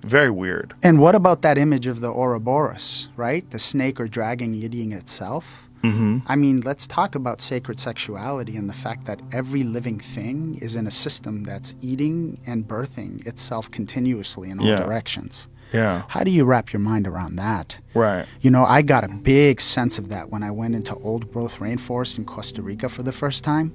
Very weird. And what about that image of the Ouroboros, right? The snake or dragon eating itself? Mm-hmm. I mean, let's talk about sacred sexuality and the fact that every living thing is in a system that's eating and birthing itself continuously in all directions. Yeah. How do you wrap your mind around that? Right. You know, I got a big sense of that when I went into old growth rainforest in Costa Rica for the first time.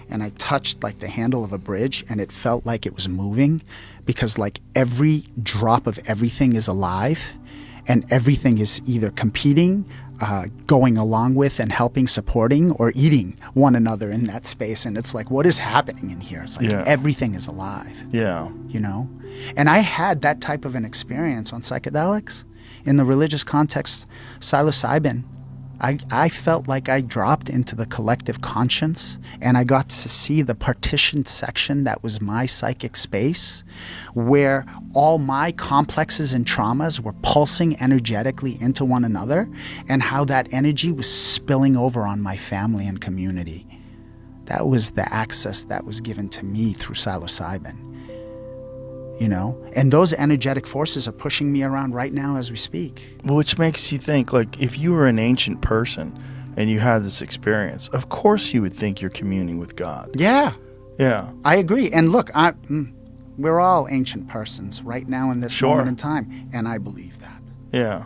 And I touched like the handle of a bridge and it felt like it was moving because like every drop of everything is alive and everything is either competing, going along with and helping, supporting, or eating one another in that space. And it's like, what is happening in here? It's like everything is alive. Yeah. You know? And I had that type of an experience on psychedelics. In the religious context, psilocybin, I felt like I dropped into the collective conscience and I got to see the partitioned section that was my psychic space where all my complexes and traumas were pulsing energetically into one another and how that energy was spilling over on my family and community. That was the access that was given to me through psilocybin. You know, and those energetic forces are pushing me around right now as we speak. Which makes you think, like, if you were an ancient person and you had this experience, of course you would think you're communing with God. Yeah. Yeah. I agree. And look, we're all ancient persons right now in this moment in time, and I believe that. Yeah.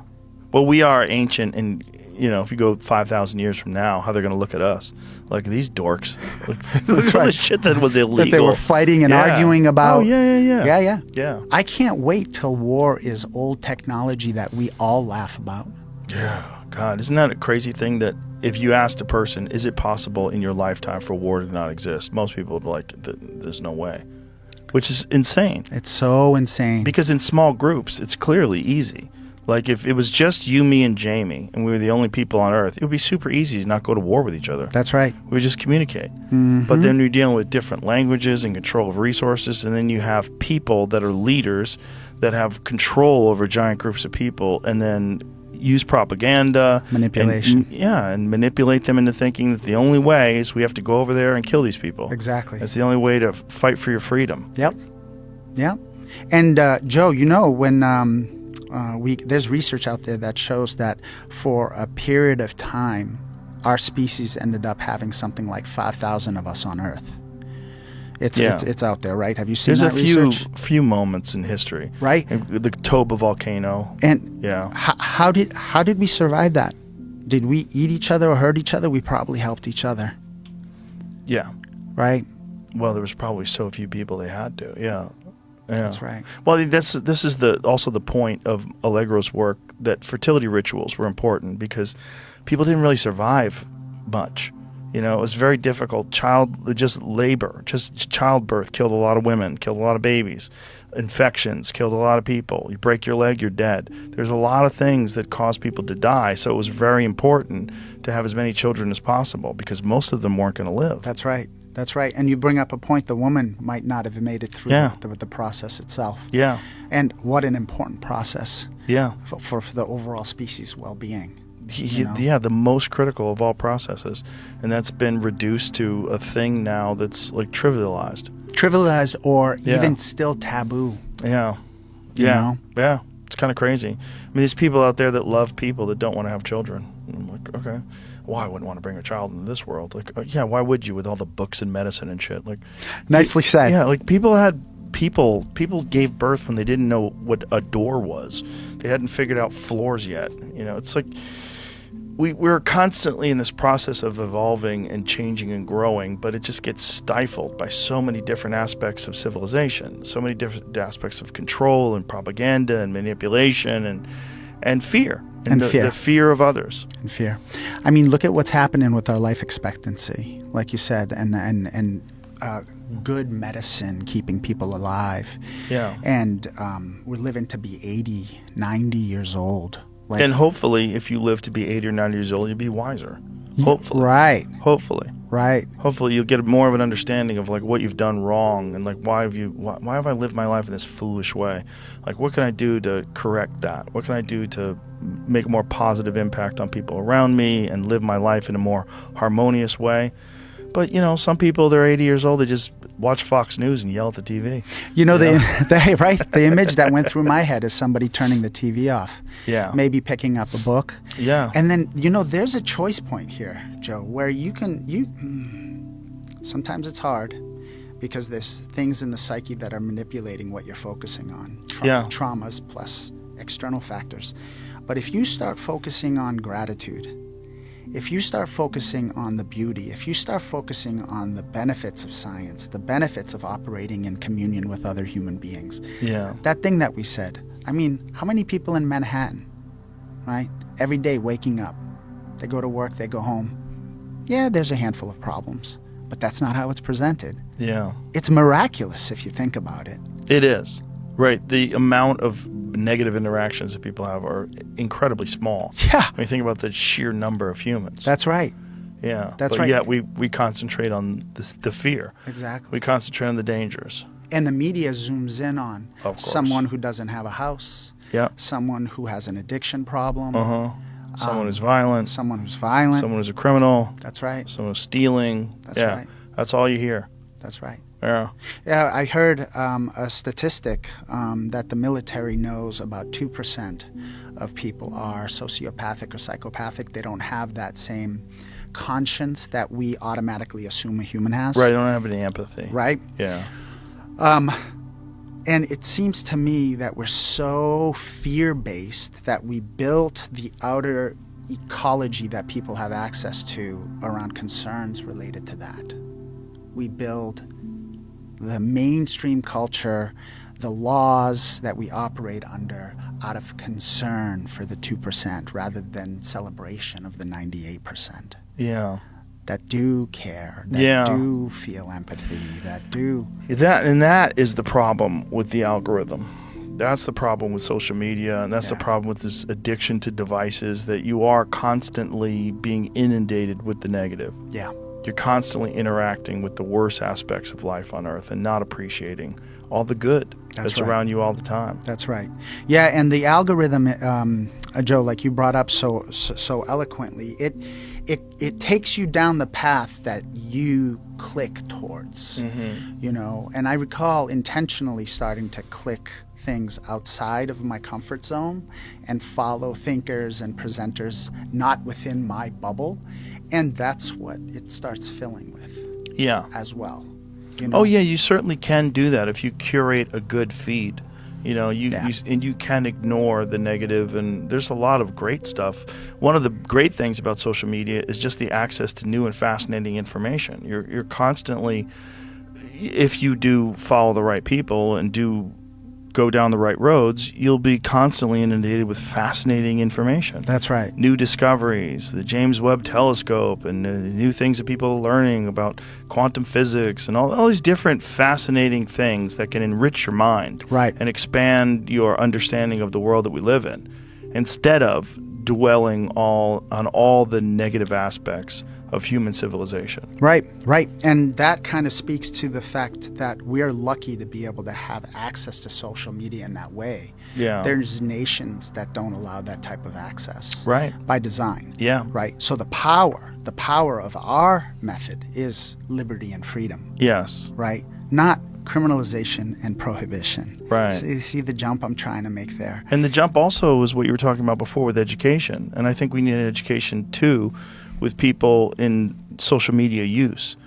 Well, we are ancient, and, you know, if you go 5,000 years from now, how they're going to look at us. Like, these dorks. Look at the shit that was illegal. That they were fighting and arguing about. Oh, yeah. Yeah. I can't wait till war is old technology that we all laugh about. Yeah. God, isn't that a crazy thing that if you asked a person, is it possible in your lifetime for war to not exist? Most people would be like, there's no way. Which is insane. It's so insane. Because in small groups, it's clearly easy. Like, if it was just you, me, and Jamie, and we were the only people on Earth, it would be super easy to not go to war with each other. That's right. We would just communicate. Mm-hmm. But then you're dealing with different languages and control of resources, and then you have people that are leaders that have control over giant groups of people, and then use propaganda. Manipulation. And manipulate them into thinking that the only way is we have to go over there and kill these people. Exactly. That's the only way to fight for your freedom. Yep. And, Joe, you know, when... there's research out there that shows that for a period of time, our species ended up having something like 5,000 of us on Earth. It's out there, right? Have you seen that research? There's a few moments in history, right? The Toba volcano, and how did we survive that? Did we eat each other or hurt each other? We probably helped each other. Yeah. Right. Well, there was probably so few people they had to. Yeah. Yeah. That's right. Well, this is also the point of Allegro's work, that fertility rituals were important because people didn't really survive much. You know, it was very difficult. Labor, just childbirth killed a lot of women, killed a lot of babies. Infections killed a lot of people. You break your leg, you're dead. There's a lot of things that cause people to die. So it was very important to have as many children as possible because most of them weren't going to live. That's right. That's right. And you bring up a point, the woman might not have made it through the process itself. Yeah. And what an important process. Yeah. For the overall species well-being. Yeah, the most critical of all processes. And that's been reduced to a thing now that's like trivialized. Trivialized or even still taboo. Yeah. You know? Yeah. It's kind of crazy. I mean, there's people out there that love people that don't want to have children. I'm like, okay. Well, I wouldn't want to bring a child into this world. Like, yeah, why would you with all the books and medicine and shit? Like, nicely said. Yeah, like people gave birth when they didn't know what a door was. They hadn't figured out floors yet. You know, it's like we're constantly in this process of evolving and changing and growing, but it just gets stifled by so many different aspects of civilization, so many different aspects of control and propaganda and manipulation and fear. The fear of others. And fear. I mean, look at what's happening with our life expectancy, like you said, and good medicine keeping people alive. Yeah. And we're living to be 80, 90 years old. Like, and hopefully, if you live to be 80 or 90 years old, you'll be wiser. Hopefully. Right. Hopefully. Right. Hopefully you'll get more of an understanding of like what you've done wrong and like why have I lived my life in this foolish way? Like what can I do to correct that? What can I do to make a more positive impact on people around me and live my life in a more harmonious way? But, some people, they're 80 years old, they just watch Fox News and yell at the TV. The image that went through my head is somebody turning the TV off. Yeah. Maybe picking up a book. Yeah. And then, there's a choice point here, Joe, where sometimes it's hard because there's things in the psyche that are manipulating what you're focusing on. Traumas plus external factors. But if you start focusing on gratitude, if you start focusing on the beauty, if you start focusing on the benefits of science, the benefits of operating in communion with other human beings, that thing that we said, how many people in Manhattan, right, every day waking up, they go to work, they go home. Yeah, there's a handful of problems, but that's not how it's presented. Yeah. It's miraculous if you think about it. It is. Right. The amount of negative interactions that people have are incredibly small. Yeah. Think about the sheer number of humans. That's right. Yeah. That's but right. Yeah, we concentrate on the fear. Exactly. We concentrate on the dangers. And the media zooms in on Of course. someone who doesn't have a house. Yeah. Someone who has an addiction problem. Someone who's violent. Someone who's violent. Someone who's a criminal. That's right. Someone who's stealing. That's right. That's all you hear. That's right. Yeah. Yeah, I heard a statistic that the military knows about 2% of people are sociopathic or psychopathic. They don't have that same conscience that we automatically assume a human has. Right, they don't have any empathy. Right? Yeah. And it seems to me that we're so fear-based that we built the outer ecology that people have access to around concerns related to that. We build the mainstream culture, the laws that we operate under out of concern for the 2% rather than celebration of the 98%. Yeah. That do care, that do feel empathy, that do... That is the problem with the algorithm. That's the problem with social media, and that's the problem with this addiction to devices, that you are constantly being inundated with the negative. Yeah. You're constantly interacting with the worst aspects of life on Earth and not appreciating all the good that's around you all the time. That's right. Yeah, and the algorithm, Joe, like you brought up so eloquently, it takes you down the path that you click towards, and I recall intentionally starting to click things outside of my comfort zone and follow thinkers and presenters not within my bubble, and that's what it starts filling with as well. Oh yeah, you certainly can do that if you curate a good feed. You can ignore the negative, and there's a lot of great stuff. One of the great things about social media is just the access to new and fascinating information. You're constantly, if you do follow the right people and do go down the right roads, you'll be constantly inundated with fascinating information. That's right. New discoveries, the James Webb Telescope, and new things that people are learning about quantum physics, and all these different fascinating things that can enrich your mind, right, and expand your understanding of the world that we live in, instead of dwelling on all the negative aspects of human civilization. Right. And that kind of speaks to the fact that we're lucky to be able to have access to social media in that way. Yeah. There's nations that don't allow that type of access. Right. By design. Yeah. Right. So the power of our method is liberty and freedom. Yes. Right. Not criminalization and prohibition. Right. So you see the jump I'm trying to make there. And the jump also is what you were talking about before with education. And I think we need an education too with people in social media use.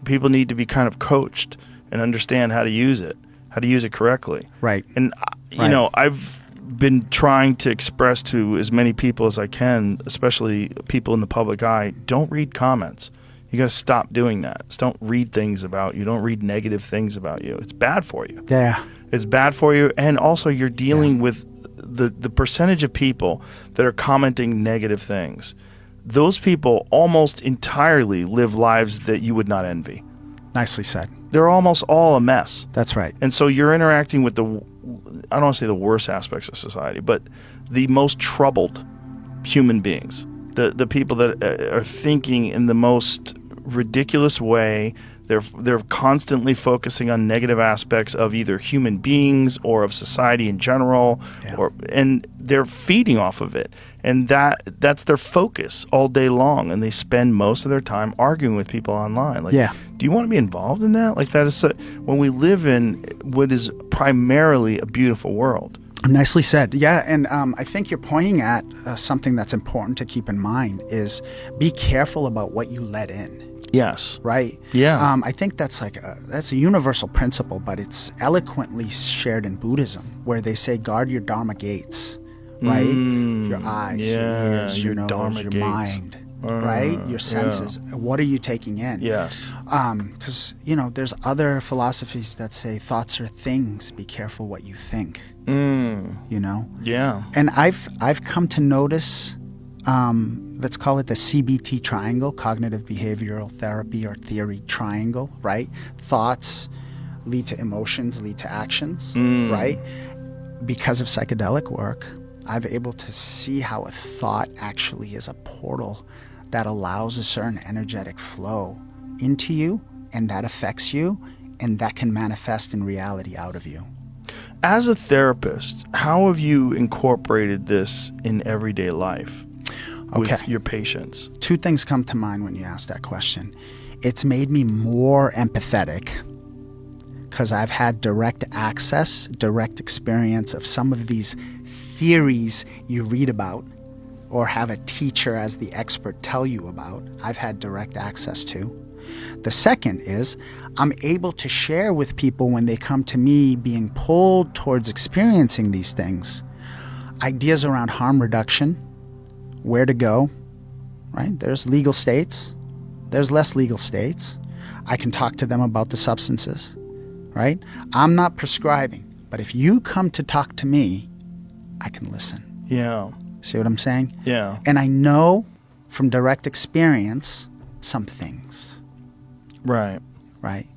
People need to be kind of coached and understand how to use it correctly. Right. And, I've been trying to express to as many people as I can, especially people in the public eye, don't read comments. You got to stop doing that. Just don't read things about you. Don't read negative things about you. It's bad for you. Yeah. It's bad for you. And also you're dealing with the percentage of people that are commenting negative things. Those people almost entirely live lives that you would not envy. Nicely said. They're almost all a mess. That's right. And so you're interacting with I don't want to say the worst aspects of society, but the most troubled human beings. The people that are thinking in the most ridiculous way, They're constantly focusing on negative aspects of either human beings or of society in general, and they're feeding off of it. And that's their focus all day long, and they spend most of their time arguing with people online. Like, do you want to be involved in that? Like, that is when we live in what is primarily a beautiful world. Nicely said. Yeah, and I think you're pointing at something that's important to keep in mind is be careful about what you let in. Yes. Right? Yeah. I think that's that's a universal principle, but it's eloquently shared in Buddhism, where they say guard your Dharma gates, right? Your eyes, your ears, your nose, Dharma your gates. mind, right? Your senses. What are you taking in? Yes. Because, there's other philosophies that say thoughts are things, be careful what you think, Yeah. And I've come to notice, let's call it the CBT triangle, cognitive behavioral therapy or theory triangle, right? Thoughts lead to emotions, lead to actions, right? Because of psychedelic work, I've been able to see how a thought actually is a portal that allows a certain energetic flow into you, and that affects you, and that can manifest in reality out of you. As a therapist, how have you incorporated this in everyday life with your patients? Two things come to mind when you ask that question. It's made me more empathetic because I've had direct access, direct experience of some of these theories you read about or have a teacher as the expert tell you about. I've had direct access to. The second is I'm able to share with people when they come to me being pulled towards experiencing these things, ideas around harm reduction, where to go, right? There's legal states, there's less legal states. I can talk to them about the substances, right? I'm not prescribing, but if you come to talk to me, I can listen. Yeah. See what I'm saying? Yeah. And I know from direct experience some things. Right. Right?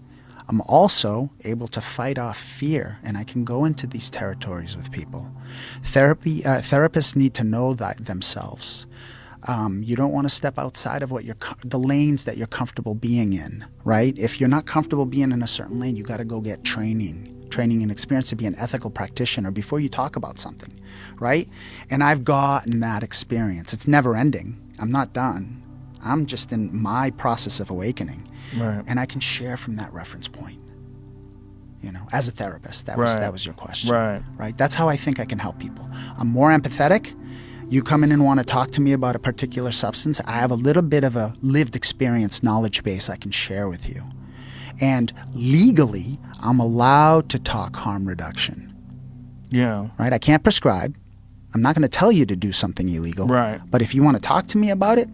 I'm also able to fight off fear, and I can go into these territories with people. Therapists need to know that themselves. You don't want to step outside of the lanes that you're comfortable being in, right? If you're not comfortable being in a certain lane, you got to go get training and experience to be an ethical practitioner before you talk about something, right? And I've gotten that experience. It's never ending. I'm not done. I'm just in my process of awakening. Right. And I can share from that reference point, as a therapist. That was your question. Right. That's how I think I can help people. I'm more empathetic. You come in and want to talk to me about a particular substance, I have a little bit of a lived experience knowledge base I can share with you. And legally, I'm allowed to talk harm reduction. Yeah. Right? I can't prescribe. I'm not going to tell you to do something illegal. Right. But if you want to talk to me about it,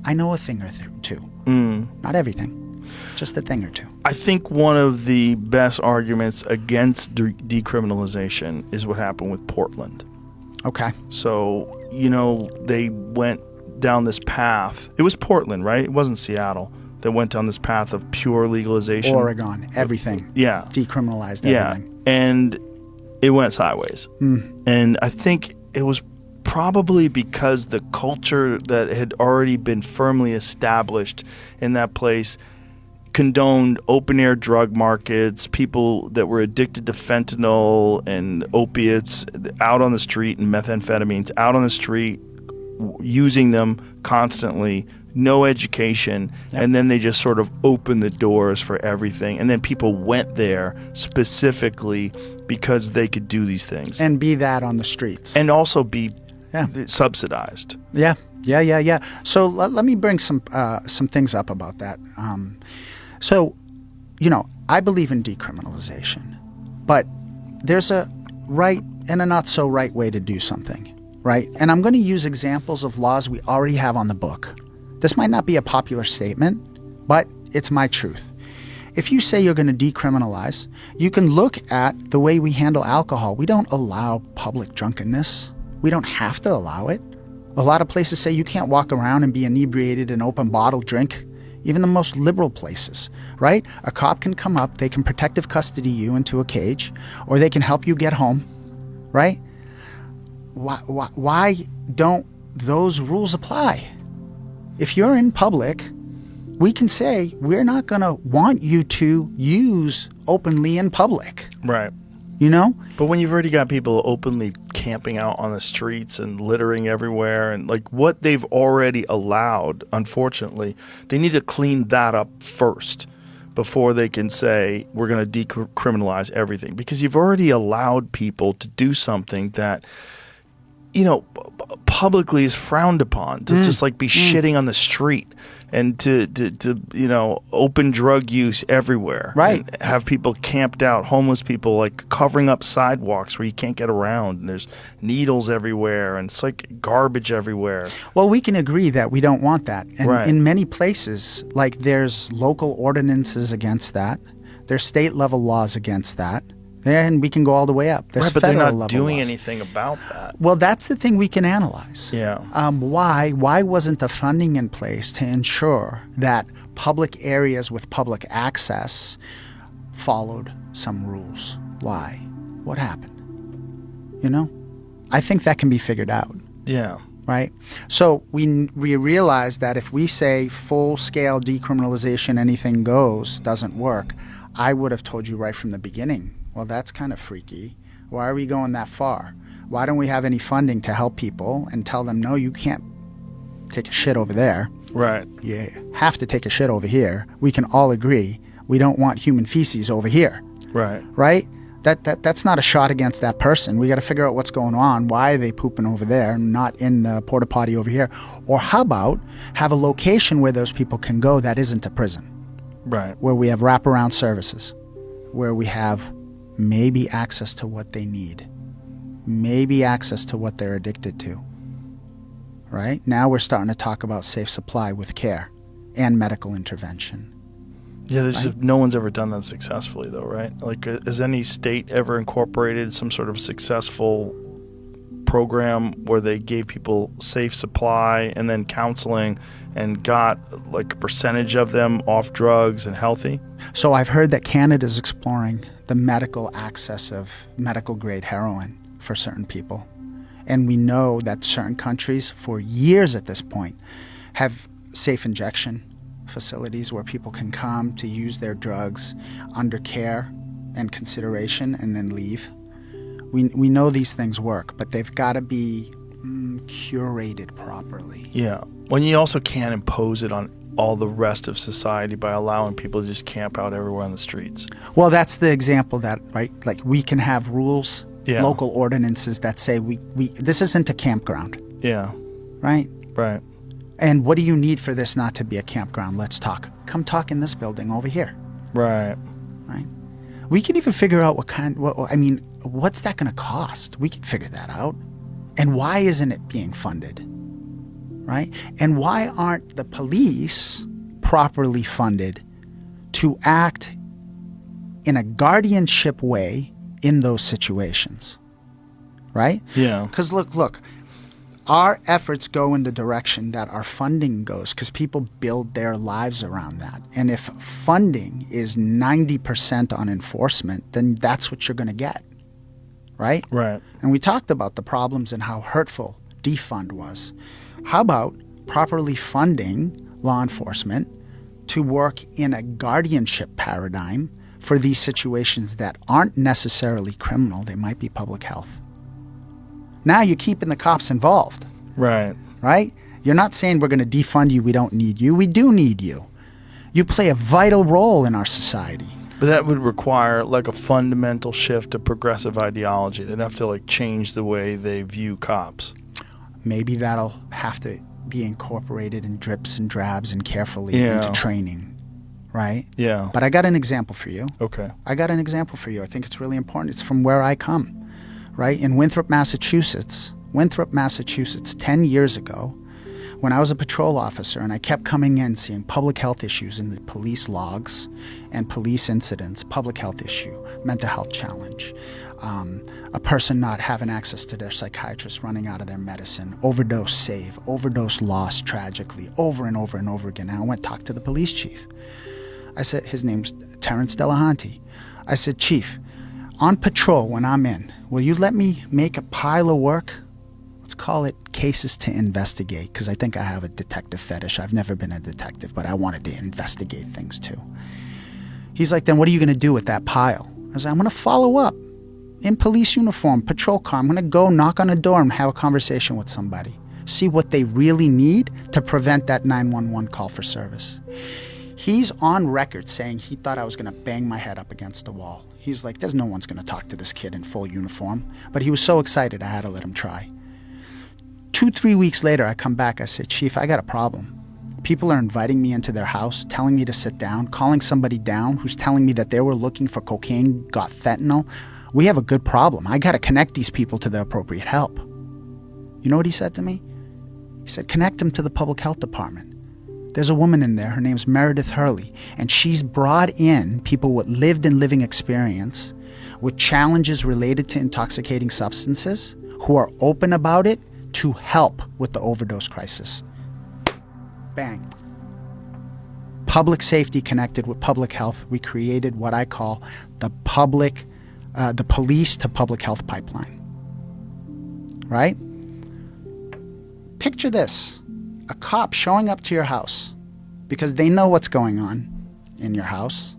I know a thing or two. Not everything, just a thing or two. I think one of the best arguments against decriminalization is what happened with Portland. Okay. So, they went down this path. It was Portland, right? It wasn't Seattle. They went down this path of pure legalization. Oregon, everything. Yeah. Decriminalized everything. Yeah. And it went sideways. And I think it was probably because the culture that had already been firmly established in that place condoned open-air drug markets, people that were addicted to fentanyl and opiates out on the street and methamphetamines out on the street, using them constantly, no education, and then they just sort of opened the doors for everything. And then people went there specifically because they could do these things. And be that on the streets. And also be subsidized. Yeah. So let me bring some things up about that. So, I believe in decriminalization, but there's a right and a not so right way to do something, right? And I'm going to use examples of laws we already have on the book. This might not be a popular statement, but it's my truth. If you say you're going to decriminalize, you can look at the way we handle alcohol. We don't allow public drunkenness. We don't have to allow it. A lot of places say you can't walk around and be inebriated and open bottle drink, even the most liberal places, right? A cop can come up, they can protective custody you into a cage, or they can help you get home, right? Why don't those rules apply? If you're in public we can say we're not going to want you to use openly in public, Right. you know? But when you've already got people openly camping out on the streets and littering everywhere, and like what they've already allowed, unfortunately, they need to clean that up first before they can say we're going to decriminalize everything. Because you've already allowed people to do something that, you know, publicly is frowned upon, to just like be shitting on the street, and to you know, open drug use everywhere, Right. and have people camped out, homeless people like covering up sidewalks where you can't get around, and there's needles everywhere, and it's like garbage everywhere. Well, we can agree that we don't want that. And Right. in many places, like there's local ordinances against that. There's state level laws against that. And we can go all the way up. There's Right, but they're federal not level doing laws. anything about that. Well, that's the thing we can analyze. Yeah. Why wasn't the funding in place to ensure that public areas with public access followed some rules? Why? What happened? You know? I think that can be figured out, Yeah. right? So we realize that if we say full-scale decriminalization, anything goes, doesn't work, I would have told you right from the beginning, well, that's kind of freaky. Why are we going that far? Why don't we have any funding to help people and tell them, no, you can't take a shit over there. Right. You have to take a shit over here. We can all agree we don't want human feces over here, Right. right? That's not a shot against that person. We got to figure out what's going on. Why are they pooping over there, not in the porta potty over here? Or how about have a location where those people can go that isn't a prison, Right. where we have wraparound services, where we have maybe access to what they need, maybe access to what they're addicted to, right? Now we're starting to talk about safe supply with care and medical intervention. Yeah, there's Right. just, no one's ever done that successfully, though, right? Like, has any state ever incorporated some sort of successful program where they gave people safe supply and then counseling and got like a percentage of them off drugs and healthy? So I've heard that Canada's exploring the medical access of medical grade heroin for certain people. And we know that certain countries for years at this point have safe injection facilities where people can come to use their drugs under care and consideration and then leave. We know these things work, but they've got to be curated properly. Yeah. When you also can't impose it on all the rest of society by allowing people to just camp out everywhere on the streets. Well, that's the example that, right, like we can have rules, Yeah. local ordinances that say we this isn't a campground, Yeah. right? Right. And what do you need for this not to be a campground? Let's talk. Come talk in this building over here, Right. right? We can even figure out what's that going to cost? We can figure that out. And why isn't it being funded, right? And why aren't the police properly funded to act in a guardianship way in those situations, right? Yeah. Because look, our efforts go in the direction that our funding goes because people build their lives around that. And if funding is 90% on enforcement, then that's what you're going to get, right? Right. And we talked about the problems and how hurtful defund was. How about properly funding law enforcement to work in a guardianship paradigm for these situations that aren't necessarily criminal? They might be public health. Now you're keeping the cops involved, Right. right? You're not saying we're going to defund you, we don't need you. We do need you. You play a vital role in our society. But that would require like a fundamental shift to progressive ideology. They'd have to like change the way they view cops. Maybe that'll have to be incorporated in drips and drabs and carefully Yeah. into training, right? Yeah. But I got an example for you. Okay. I got an example for you. I think it's really important. It's from where I come, right? In Winthrop, Massachusetts, 10 years ago, when I was a patrol officer and I kept coming in seeing public health issues in the police logs and police incidents, public health issue, mental health challenge, a person not having access to their psychiatrist, running out of their medicine, overdose save, overdose lost tragically, over and over and over again. And I went talk to the police chief. I said, his name's Terrence Delahanty. I said, Chief, on patrol when I'm in, will you let me make a pile of work let's call it cases to investigate, because I think I have a detective fetish. I've never been a detective, but I wanted to investigate things too. He's like, then what are you going to do with that pile? I was like, I'm going to follow up in police uniform, patrol car. I'm going to go knock on a door and have a conversation with somebody. See what they really need to prevent that 911 call for service. He's on record saying he thought I was going to bang my head up against the wall. He's like, there's no one's going to talk to this kid in full uniform. But he was so excited, I had to let him try. 2-3 weeks later, I come back. I said, Chief, I got a problem. People are inviting me into their house, telling me to sit down, calling somebody down who's telling me that they were looking for cocaine, got fentanyl. We have a good problem. I got to connect these people to the appropriate help. You know what he said to me? He said, connect them to the public health department. There's a woman in there, her name's Meredith Hurley, and she's brought in people with lived and living experience, with challenges related to intoxicating substances, who are open about it to help with the overdose crisis. Bang. Public safety connected with public health. We created what I call the police to public health pipeline. Right? Picture this. A cop showing up to your house because they know what's going on in your house.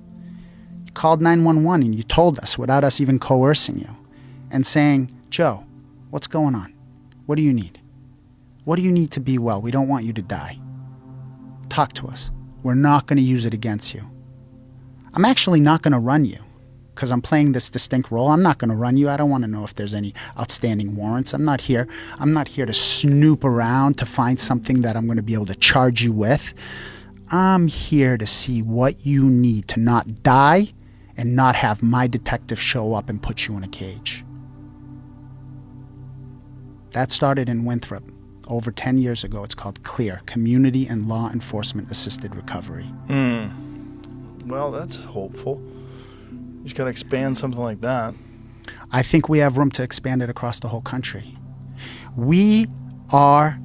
You called 911 and you told us without us even coercing you and saying, Joe, what's going on? What do you need? What do you need to be well? We don't want you to die. Talk to us. We're not going to use it against you. I'm actually not going to run you because I'm playing this distinct role. I'm not going to run you. I don't want to know if there's any outstanding warrants. I'm not here to snoop around to find something that I'm going to be able to charge you with. I'm here to see what you need to not die and not have my detective show up and put you in a cage. That started in Winthrop over 10 years ago. It's called CLEAR, Community and Law Enforcement Assisted Recovery. Well, that's hopeful. You just got to expand something like that. I think we have room to expand it across the whole country. We are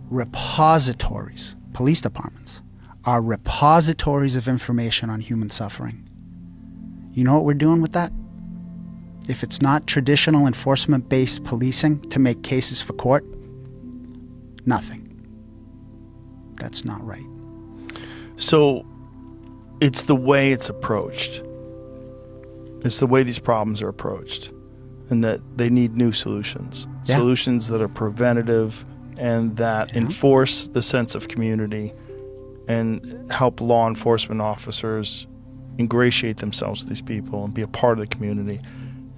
repositories, police departments are repositories of information on human suffering. You know what we're doing with that? If it's not traditional enforcement-based policing to make cases for court, nothing. That's not right. So it's the way it's approached. It's the way these problems are approached, and that they need new solutions. Yeah. Solutions that are preventative and that enforce the sense of community and help law enforcement officers ingratiate themselves with these people and be a part of the community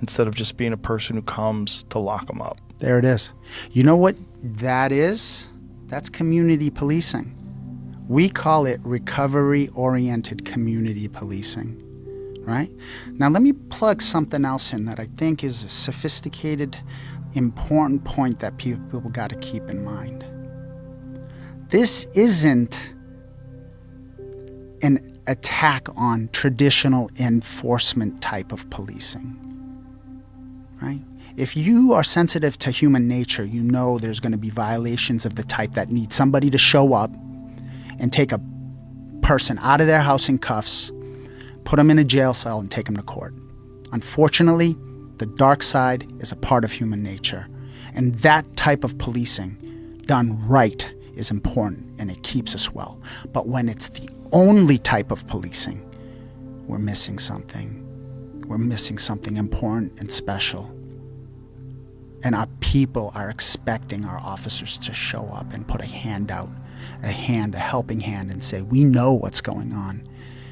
instead of just being a person who comes to lock them up. There it is. You know what that is? That's community policing. We call it recovery-oriented community policing, right? Now let me plug something else in that I think is a sophisticated, important point that people got to keep in mind. This isn't an attack on traditional enforcement type of policing, right? If you are sensitive to human nature, you know there's going to be violations of the type that need somebody to show up and take a person out of their house in cuffs, put them in a jail cell, and take them to court. Unfortunately, the dark side is a part of human nature. And that type of policing, done right, is important, and it keeps us well. But when it's the only type of policing, we're missing something. We're missing something important and special. And our people are expecting our officers to show up and put a hand out, a helping hand, and say, we know what's going on,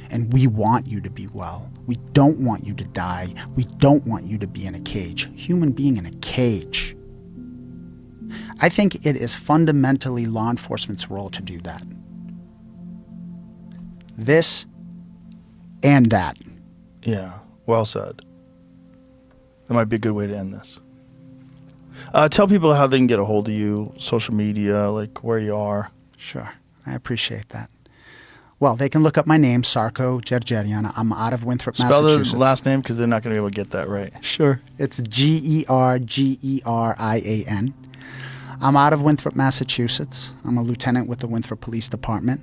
and we want you to be well. We don't want you to die. We don't want you to be in a cage. Human being in a cage. I think it is fundamentally law enforcement's role to do that. This and that. Yeah, well said. That might be a good way to end this. Tell people how they can get a hold of you, social media, like where you are. Sure, I appreciate that. Well, they can look up my name, Sarko Gergerian. I'm out of Winthrop, Massachusetts. Spell the last name because they're not going to be able to get that right. Sure, it's Gergerian. I'm out of Winthrop, Massachusetts. I'm a lieutenant with the Winthrop Police Department.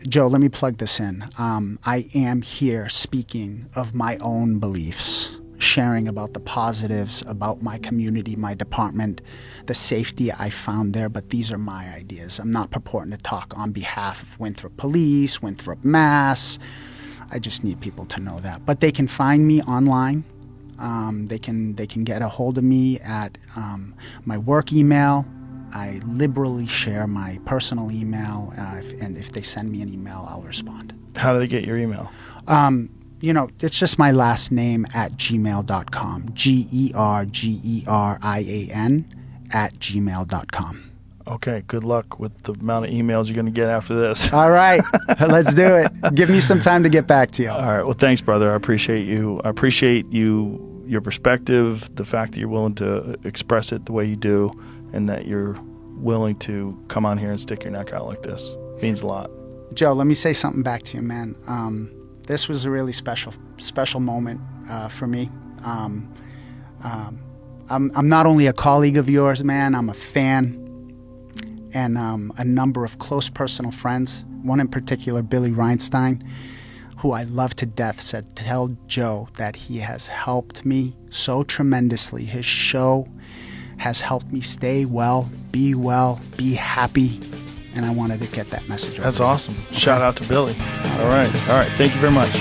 Joe, let me plug this in. I am here speaking of my own beliefs. sharing about the positives, about my community, my department, the safety I found there, but these are my ideas. I'm not purporting to talk on behalf of Winthrop Police, Winthrop Mass. I just need people to know that. But they can find me online. They can get a hold of me at my work email. I liberally share my personal email, and if they send me an email, I'll respond. How do they get your email? It's just my last name at gmail.com. GERGERIAN at gmail.com. Okay, good luck with the amount of emails you're going to get after this. All right, let's do it. Give me some time to get back to you. All right, well, thanks, brother. I appreciate you. I appreciate your perspective, the fact that you're willing to express it the way you do, and that you're willing to come on here and stick your neck out like this. It means a lot. Joe, let me say something back to you, man. This was a really special moment for me. I'm not only a colleague of yours, man. I'm a fan, and a number of close personal friends. One in particular, Billy Reinstein, who I love to death, said, "Tell Joe that he has helped me so tremendously. His show has helped me stay well, be happy." And I wanted to get that message over. That's awesome. Shout out to Billy. All right. Thank you very much.